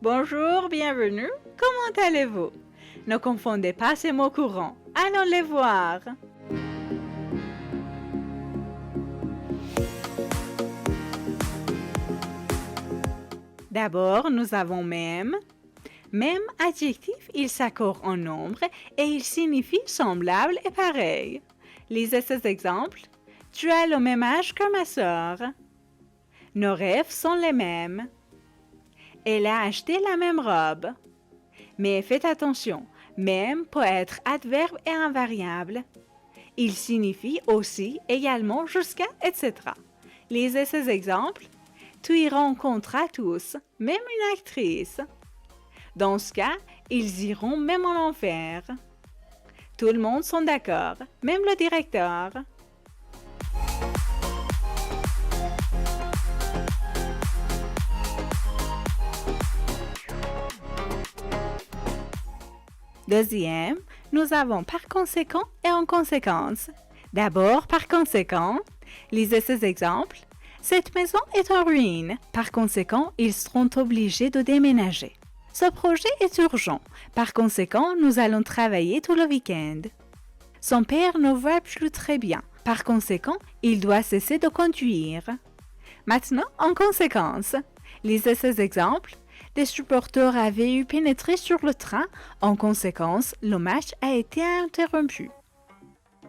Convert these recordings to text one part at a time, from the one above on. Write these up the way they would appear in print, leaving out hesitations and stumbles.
Bonjour, bienvenue. Comment allez-vous? Ne confondez pas ces mots courants. Allons les voir. D'abord, nous avons même. Même adjectif, il s'accorde en nombre et il signifie semblable et pareil. Lisez ces exemples. Tu as le même âge que ma sœur. Nos rêves sont les mêmes. Elle a acheté la même robe. Mais faites attention, même peut être adverbe et invariable. Il signifie aussi, également, jusqu'à, etc. Lisez ces exemples. Tu y rencontreras tous, même une actrice. Dans ce cas, ils iront même en enfer. Tout le monde sont d'accord, même le directeur. Deuxième, nous avons par conséquent et en conséquence. D'abord, par conséquent, lisez ces exemples. Cette maison est en ruine. Par conséquent, ils seront obligés de déménager. Ce projet est urgent. Par conséquent, nous allons travailler tout le week-end. Son père ne voit plus très bien. Par conséquent, il doit cesser de conduire. Maintenant, en conséquence, lisez ces exemples. Des supporters avaient eu pénétré sur le train. En conséquence, le match a été interrompu.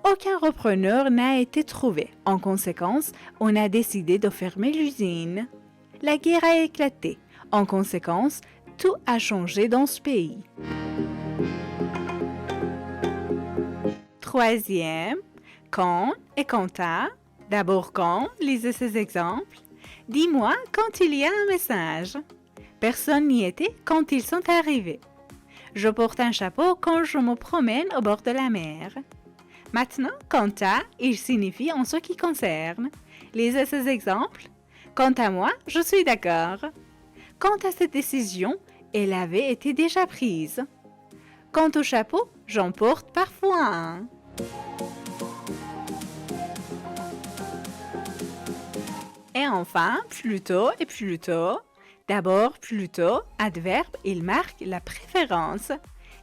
Aucun repreneur n'a été trouvé. En conséquence, on a décidé de fermer l'usine. La guerre a éclaté. En conséquence, tout a changé dans ce pays. Troisième, quand et quand à. D'abord quand, lisez ces exemples. Dis-moi quand il y a un message. Personne n'y était quand ils sont arrivés. Je porte un chapeau quand je me promène au bord de la mer. Maintenant, quant à, il signifie en ce qui concerne. Lisez ces exemples. Quant à moi, je suis d'accord. Quant à cette décision, elle avait été déjà prise. Quant au chapeau, j'en porte parfois un. Et enfin, plutôt et plutôt. D'abord, plutôt, adverbe, il marque la préférence.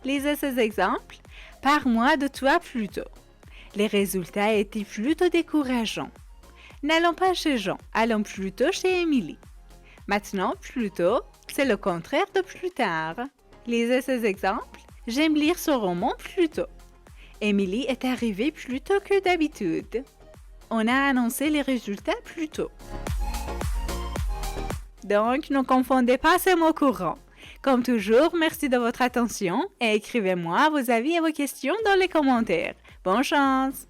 Lisez ces exemples. Pars-moi de toi plutôt. Les résultats étaient plutôt décourageants. N'allons pas chez Jean, allons plutôt chez Émilie. Maintenant, plutôt, c'est le contraire de plus tard. Lisez ces exemples. J'aime lire ce roman plus tôt. Émilie est arrivée plus tôt que d'habitude. On a annoncé les résultats plus tôt. Donc, ne confondez pas ces mots courants. Comme toujours, merci de votre attention et écrivez-moi vos avis et vos questions dans les commentaires. Bonne chance!